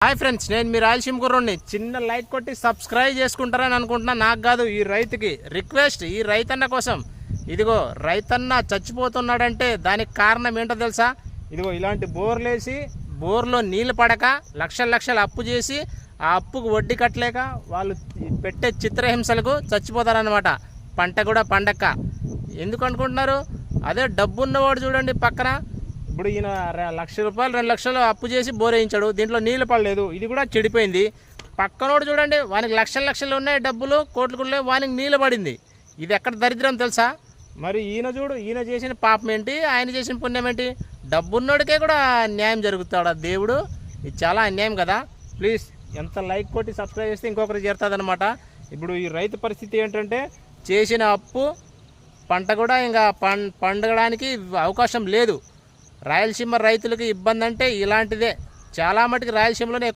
Hi friends, నేను మీ రాయలసీమ కుర్రోడిని. చిన్న like కొట్టి సబ్స్క్రైబ్ చేసుకుంటారని అనుకుంటున్నా. నాకు కాదు, ఈ రైతుకి రిక్వెస్ట్. ఈ రైతన్న కోసం. ఇదిగో రైతన్న చచ్చిపోతున్నాడంటే దానికి కారణం ఏంటో తెలుసా? ఇదిగో ఇలాంటి బోర్లేసి బోర్లో నీళ్ళు పడక లక్షల లక్షలు అప్పు చేసి ఆ అప్పుకు వడ్డీ కట్టలేక వాళ్ళు పెట్టే చిత్రహింసలకు చచ్చిపోతారనమాట. పంట కూడా పండక్క. ఎందుకు అనుకుంటున్నారు? అదే డబ్బున్నవాడు చూడండి పక్కన. ఇప్పుడు ఈయన ₹1,00,000 2,00,000 అప్పు చేసి బోర్ వేయించాడు, దీంట్లో నీళ్ళు పడలేదు, ఇది కూడా చెడిపోయింది. పక్కనోడు చూడండి, వానికి లక్షల లక్షలు ఉన్నాయి, డబ్బులు కోట్లు కూడా వానికి నీళ్ళు పడింది. ఇది ఎక్కడ దరిద్రం తెలుసా? మరి ఈయన చూడు, ఈయన చేసిన పాపం ఏంటి, ఆయన చేసిన పుణ్యం ఏంటి? డబ్బున్నోడికే కూడా న్యాయం జరుగుతాడా దేవుడు? ఇది చాలా అన్యాయం కదా. ప్లీజ్ ఎంత లైక్ కొట్టి సబ్స్క్రైబ్ చేస్తే ఇంకొకరికి చేరుతుంది అనమాట. ఇప్పుడు ఈ రైతు పరిస్థితి ఏంటంటే, చేసిన అప్పు పంట కూడా ఇంకా పండగడానికి అవకాశం లేదు. రాయలసీమ రైతులకి ఇబ్బంది అంటే ఇలాంటిదే. చాలా మటుకు రాయలసీమలోనే